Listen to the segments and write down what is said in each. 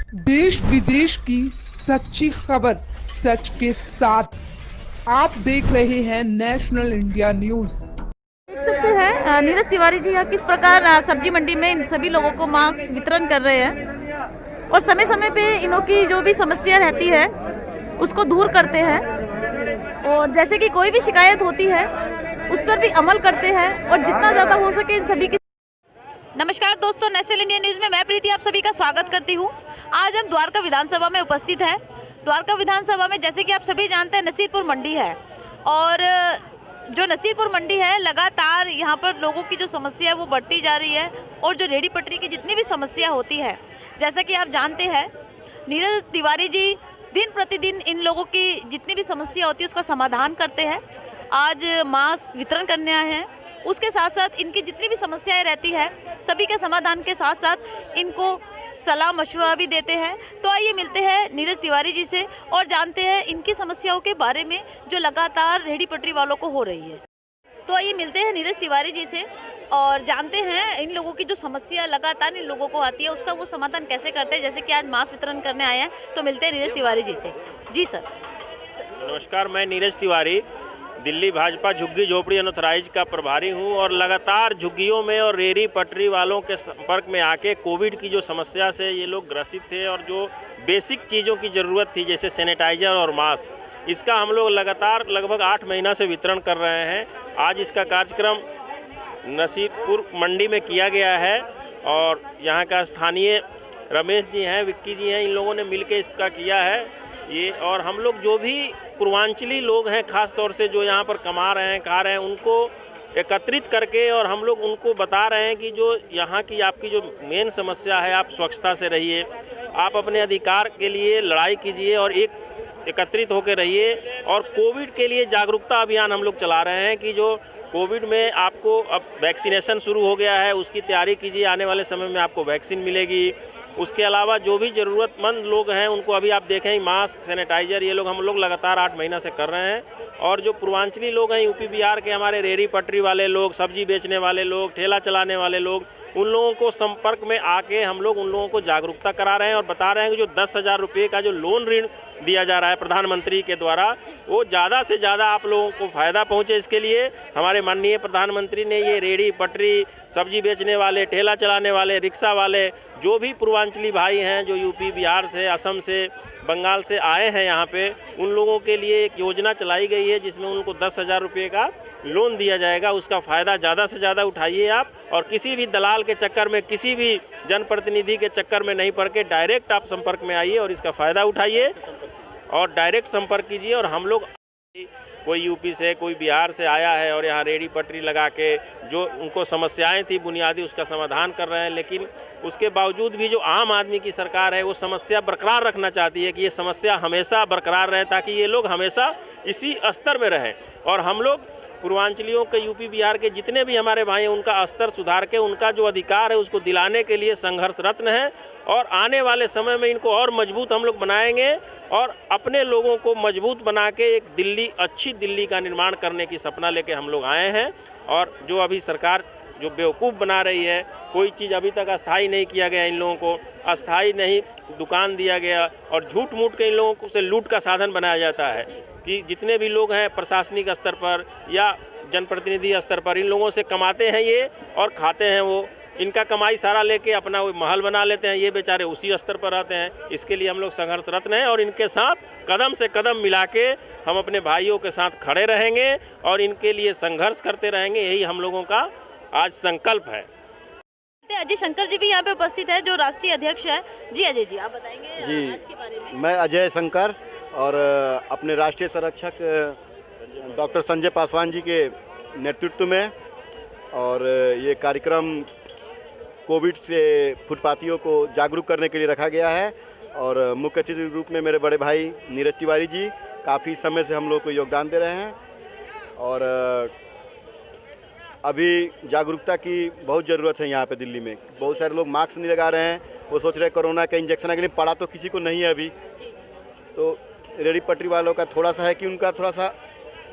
देश विदेश की सच्ची खबर सच के साथ। आप देख रहे हैं नेशनल इंडिया न्यूज। देख सकते हैं नीरज तिवारी जी यहाँ किस प्रकार सब्जी मंडी में इन सभी लोगों को मास्क वितरण कर रहे हैं और समय समय पे इनों की जो भी समस्या रहती है उसको दूर करते हैं और जैसे कि कोई भी शिकायत होती है उस पर भी अमल करते हैं और जितना ज़्यादा हो सके इन सभी की। नमस्कार दोस्तों, नेशनल इंडिया न्यूज़ में मैं प्रीति आप सभी का स्वागत करती हूँ। आज हम द्वारका विधानसभा में उपस्थित हैं। द्वारका विधानसभा में जैसे कि आप सभी जानते हैं नसीरपुर मंडी है और जो नसीरपुर मंडी है लगातार यहाँ पर लोगों की जो समस्या है वो बढ़ती जा रही है और जो रेडी पटरी की जितनी भी समस्या होती है, जैसा कि आप जानते हैं नीरज तिवारी जी दिन प्रतिदिन इन लोगों की जितनी भी समस्या होती है उसका समाधान करते हैं। आज मास्क वितरण करने आए हैं, उसके साथ साथ इनकी जितनी भी समस्याएं रहती है सभी के समाधान के साथ साथ इनको सलाह मशवरा भी देते हैं। तो आइए मिलते हैं नीरज तिवारी जी से और जानते हैं इनकी समस्याओं के बारे में जो लगातार रेहड़ी पटरी वालों को हो रही है। तो आइए मिलते हैं नीरज तिवारी जी से और जानते हैं इन लोगों की जो समस्या लगातार इन लोगों को आती है उसका वो समाधान कैसे करते हैं। जैसे कि आज मास्क वितरण करने आए हैं तो मिलते हैं नीरज तिवारी जी से। जी सर। नमस्कार, मैं नीरज तिवारी दिल्ली भाजपा झुग्गी झोपड़ी अनऑथराइज का प्रभारी हूं और लगातार झुग्गियों में और रेहड़ी पटरी वालों के संपर्क में आके कोविड की जो समस्या से ये लोग ग्रसित थे और जो बेसिक चीज़ों की ज़रूरत थी जैसे सैनिटाइज़र और मास्क, इसका हम लोग लगातार लगभग 8 महीना से वितरण कर रहे हैं। आज इसका कार्यक्रम नसीरपुर मंडी में किया गया है और यहाँ का स्थानीय रमेश जी हैं, विक्की जी हैं, इन लोगों ने मिलकर इसका किया है ये। और हम लोग जो भी पूर्वांचली लोग हैं ख़ास तौर से जो यहाँ पर कमा रहे हैं खा रहे हैं उनको एकत्रित करके और हम लोग उनको बता रहे हैं कि जो यहाँ की आपकी जो मेन समस्या है, आप स्वच्छता से रहिए, आप अपने अधिकार के लिए लड़ाई कीजिए और एकत्रित होकर रहिए। और कोविड के लिए जागरूकता अभियान हम लोग चला रहे हैं कि जो कोविड में आपको अब वैक्सीनेशन शुरू हो गया है उसकी तैयारी कीजिए, आने वाले समय में आपको वैक्सीन मिलेगी। उसके अलावा जो भी ज़रूरतमंद लोग हैं उनको अभी आप देखें मास्क सैनिटाइज़र ये लोग हम लोग लगातार 8 महीना से कर रहे हैं। और जो पूर्वांचली लोग हैं यूपी बिहार के हमारे रेहड़ी पटरी वाले लोग, सब्जी बेचने वाले लोग, ठेला चलाने वाले लोग, उन लोगों को संपर्क में आके हम लोग उन लोगों को जागरूकता करा रहे हैं और बता रहे हैं कि जो 10,000 रुपये का जो लोन ऋण दिया जा रहा है प्रधानमंत्री के द्वारा वो ज़्यादा से ज़्यादा आप लोगों को फ़ायदा पहुँचे। इसके लिए हमारे माननीय प्रधानमंत्री ने ये रेहड़ी पटरी, सब्जी बेचने वाले, ठेला चलाने वाले, रिक्शा वाले, जो भी पूर्वांचली भाई हैं जो यूपी बिहार से, असम से, बंगाल से आए हैं यहाँ पे, उन लोगों के लिए एक योजना चलाई गई है जिसमें उनको 10,000 रुपये का लोन दिया जाएगा। उसका फ़ायदा ज़्यादा से ज़्यादा उठाइए आप और किसी भी दलाल के चक्कर में, किसी भी जनप्रतिनिधि के चक्कर में नहीं पड़ के डायरेक्ट आप संपर्क में आइए और इसका फ़ायदा उठाइए और डायरेक्ट संपर्क कीजिए। और हम लोग कोई यूपी से, कोई बिहार से आया है और यहाँ रेहड़ी पटरी लगा के जो उनको समस्याएं थी बुनियादी उसका समाधान कर रहे हैं, लेकिन उसके बावजूद भी जो आम आदमी की सरकार है वो समस्या बरकरार रखना चाहती है कि ये समस्या हमेशा बरकरार रहे ताकि ये लोग हमेशा इसी स्तर में रहें। और हम लोग पूर्वांचलियों के, यूपी बिहार के जितने भी हमारे भाई हैं उनका स्तर सुधार के उनका जो अधिकार है उसको दिलाने के लिए संघर्षरत हैं और आने वाले समय में इनको और मजबूत हम लोग बनाएंगे और अपने लोगों को मजबूत बना के एक दिल्ली, अच्छी दिल्ली का निर्माण करने की सपना लेके हम लोग आए हैं। और जो अभी सरकार जो बेवकूफ़ बना रही है, कोई चीज़ अभी तक अस्थाई नहीं किया गया, इन लोगों को अस्थाई नहीं दुकान दिया गया और झूठ मूठ के इन लोगों को से लूट का साधन बनाया जाता है कि जितने भी लोग हैं प्रशासनिक स्तर पर या जनप्रतिनिधि स्तर पर इन लोगों से कमाते हैं ये और खाते हैं वो, इनका कमाई सारा लेके अपना वो महल बना लेते हैं, ये बेचारे उसी स्तर पर रहते हैं। इसके लिए हम लोग संघर्षरत हैं और इनके साथ कदम से कदम मिला के हम अपने भाइयों के साथ खड़े रहेंगे और इनके लिए संघर्ष करते रहेंगे, यही हम लोगों का आज संकल्प है। अजय शंकर जी भी यहाँ पे उपस्थित है जो राष्ट्रीय अध्यक्ष है। जी अजय जी, आप बताएंगे जी, आज के बारे में। मैं अजय शंकर और अपने राष्ट्रीय संरक्षक डॉक्टर संजय पासवान जी के नेतृत्व में और ये कार्यक्रम कोविड से फुटपाथियों को जागरूक करने के लिए रखा गया है। और मुख्य अतिथि के रूप में मेरे बड़े भाई नीरज तिवारी जी काफ़ी समय से हम लोग को योगदान दे रहे हैं और अभी जागरूकता की बहुत ज़रूरत है। यहाँ पे दिल्ली में बहुत सारे लोग मास्क नहीं लगा रहे हैं, वो सोच रहे हैं कोरोना का इंजेक्शन के लिए, पड़ा तो किसी को नहीं है अभी। तो रेहड़ी पटरी वालों का थोड़ा सा है कि उनका थोड़ा सा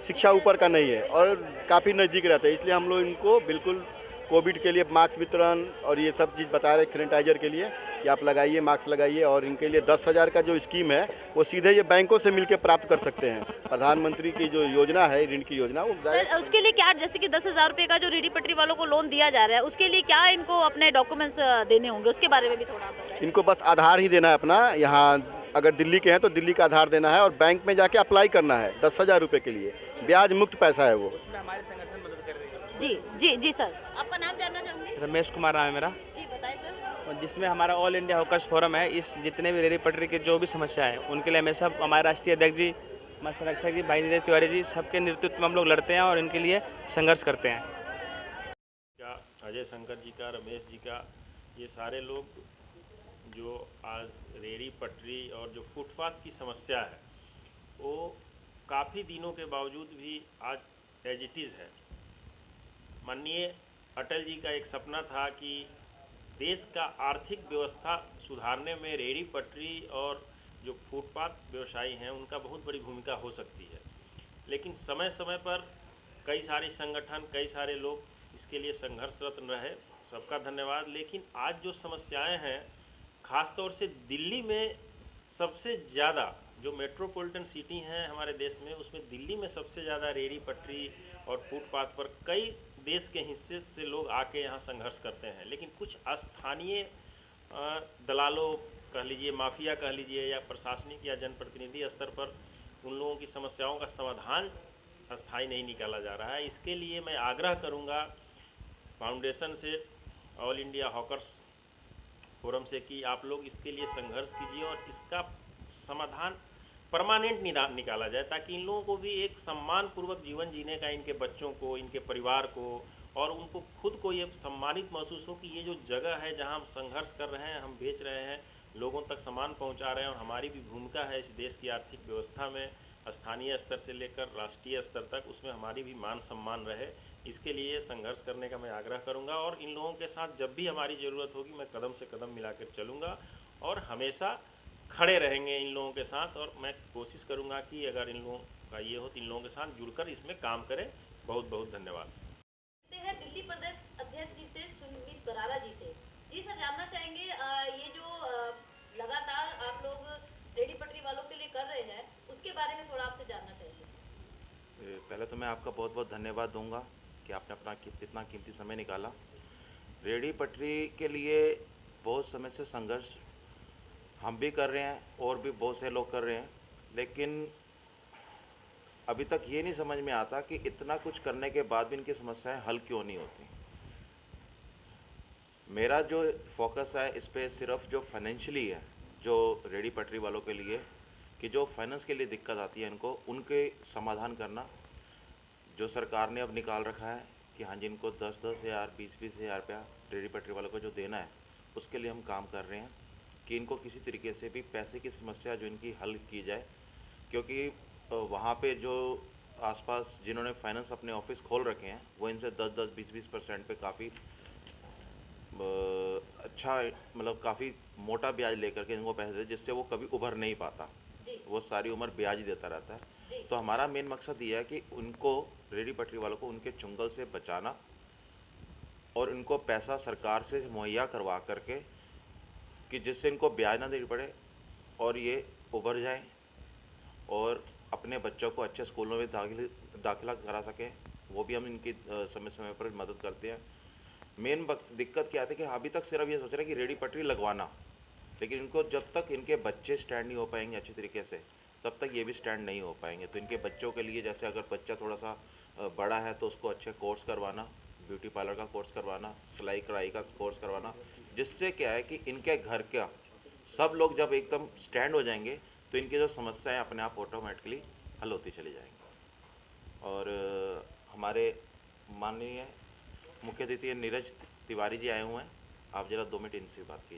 शिक्षा ऊपर का नहीं है और काफ़ी नज़दीक रहता है, इसलिए हम लोग इनको बिल्कुल कोविड के लिए मास्क वितरण और ये सब चीज़ बता रहे सैनिटाइजर के लिए कि आप लगाइए, मास्क लगाइए। और इनके लिए 10,000 का जो स्कीम है वो सीधे ये बैंकों से मिलकर प्राप्त कर सकते हैं। प्रधानमंत्री की जो योजना है, ऋण की योजना, वो सर उसके लिए क्या, जैसे कि 10,000 रुपये का जो रेडी पटरी वालों को लोन दिया जा रहा है, उसके लिए क्या इनको अपने डॉक्यूमेंट्स देने होंगे, उसके बारे में भी थोड़ा आप बताएं। इनको बस आधार ही देना है अपना। यहाँ अगर दिल्ली के हैं तो दिल्ली का आधार देना है और बैंक में जाके अप्लाई करना है 10,000 रुपये के लिए। ब्याज मुक्त पैसा है वो। जी जी जी सर, आपका नाम जानना चाहूँगी? रमेश कुमार नाम है मेरा। जी बताएं सर। और जिसमें हमारा ऑल इंडिया हॉकर्स फोरम है, इस जितने भी रेडी पटरी की जो भी समस्या है उनके लिए हमेशा हमारे राष्ट्रीय अध्यक्ष जी, हमारे संरक्षक जी भाई नीरज तिवारी जी, सबके नेतृत्व में हम लोग लड़ते हैं और इनके लिए संघर्ष करते हैं। का अजय शंकर जी का, रमेश जी का, ये सारे लोग जो आज रेहड़ी पटरी और जो फुटपाथ की समस्या है वो काफ़ी दिनों के बावजूद भी आज एज इट इज़ है। माननीय अटल जी का एक सपना था कि देश का आर्थिक व्यवस्था सुधारने में रेहड़ी पटरी और जो फुटपाथ व्यवसायी हैं उनका बहुत बड़ी भूमिका हो सकती है। लेकिन समय समय पर कई सारे संगठन, कई सारे लोग इसके लिए संघर्षरत रहे, सबका धन्यवाद। लेकिन आज जो समस्याएं हैं, ख़ास तौर से दिल्ली में सबसे ज़्यादा, जो मेट्रोपॉलिटन सिटी हैं हमारे देश में, उसमें दिल्ली में सबसे ज़्यादा रेहड़ी पटरी और फुटपाथ पर कई देश के हिस्से से लोग आके यहाँ संघर्ष करते हैं। लेकिन कुछ स्थानीय दलालों कह लीजिए, माफिया कह लीजिए, या प्रशासनिक या जनप्रतिनिधि स्तर पर उन लोगों की समस्याओं का समाधान अस्थायी नहीं निकाला जा रहा है। इसके लिए मैं आग्रह करूँगा फाउंडेशन से, ऑल इंडिया हॉकर्स फोरम से, कि आप लोग इसके लिए संघर्ष कीजिए और इसका समाधान परमानेंट निकाला जाए, ताकि इन लोगों को भी एक सम्मानपूर्वक जीवन जीने का, इनके बच्चों को, इनके परिवार को और उनको खुद को ये सम्मानित महसूस हो कि ये जो जगह है जहां हम संघर्ष कर रहे हैं, हम बेच रहे हैं, लोगों तक सामान पहुंचा रहे हैं और हमारी भी भूमिका है इस देश की आर्थिक व्यवस्था में, स्थानीय स्तर से लेकर राष्ट्रीय स्तर तक, उसमें हमारी भी मान सम्मान रहे। इसके लिए संघर्ष करने का मैं आग्रह करूँगा और इन लोगों के साथ जब भी हमारी ज़रूरत होगी मैं कदम से कदम मिलाकर चलूँगा और हमेशा खड़े रहेंगे इन लोगों के साथ। और मैं कोशिश करूंगा कि अगर इन लोगों का ये हो तो इन लोगों के साथ जुड़कर इसमें काम करें। बहुत बहुत धन्यवाद। हैं दिल्ली प्रदेश अध्यक्ष जी से, सुमित बराला जी से। जी सर, जानना चाहेंगे ये जो लगातार आप लोग रेडी पटरी वालों के लिए कर रहे हैं, उसके बारे में थोड़ा आपसे जानना चाहेंगे सर। पहले तो मैं आपका बहुत बहुत धन्यवाद दूंगा कि आपने अपना इतना कीमती समय निकाला। रेडी पटरी के लिए बहुत समय से संघर्ष हम भी कर रहे हैं और भी बहुत से लोग कर रहे हैं, लेकिन अभी तक ये नहीं समझ में आता कि इतना कुछ करने के बाद भी इनकी समस्याएं हल क्यों नहीं होती। मेरा जो फोकस है इस पे सिर्फ जो फाइनेंशियली है, जो रेडी पटरी वालों के लिए कि जो फाइनेंस के लिए दिक्कत आती है इनको, उनके समाधान करना। जो सरकार ने अब निकाल रखा है कि हाँ जिनको 10-10 हज़ार 20-20 हज़ार रुपया रेडी पटरी वालों को जो देना है, उसके लिए हम काम कर रहे हैं कि इनको किसी तरीके से भी पैसे की समस्या जो इनकी हल की जाए। क्योंकि वहाँ पे जो आसपास जिन्होंने फाइनेंस अपने ऑफिस खोल रखे हैं वो इनसे 10-10, 20-20% पे काफ़ी अच्छा, मतलब काफ़ी मोटा ब्याज लेकर के इनको पैसे देते, जिससे वो कभी उभर नहीं पाता, वो सारी उम्र ब्याज ही देता रहता है। तो हमारा मेन मकसद ये है कि उनको, रेडी पटरी वालों को, उनके चुंगल से बचाना और उनको पैसा सरकार से मुहैया करवा करके कि जिससे इनको ब्याज ना देनी पड़े और ये उभर जाएं और अपने बच्चों को अच्छे स्कूलों में दाखिला करा सकें। वो भी हम इनकी समय समय पर मदद करते हैं। मेन दिक्कत क्या आती है कि अभी तक सिर्फ ये सोच रहे हैं कि रेडी पटरी लगवाना, लेकिन इनको जब तक इनके बच्चे स्टैंड नहीं हो पाएंगे अच्छी तरीके से, तब तक ये भी स्टैंड नहीं हो पाएंगे। तो इनके बच्चों के लिए, जैसे अगर बच्चा थोड़ा सा बड़ा है तो उसको अच्छे कोर्स करवाना, ब्यूटी पार्लर का कोर्स करवाना, सिलाई कढ़ाई का कोर्स करवाना, जिससे क्या है कि इनके घर का सब लोग जब एकदम स्टैंड हो जाएंगे तो इनकी जो समस्याएं अपने आप ऑटोमेटिकली हल होती चली जाएंगी। और हमारे माननीय मुख्य अतिथि नीरज तिवारी जी आए हुए हैं, आप ज़रा 2 मिनट इनसे बात कीजिए।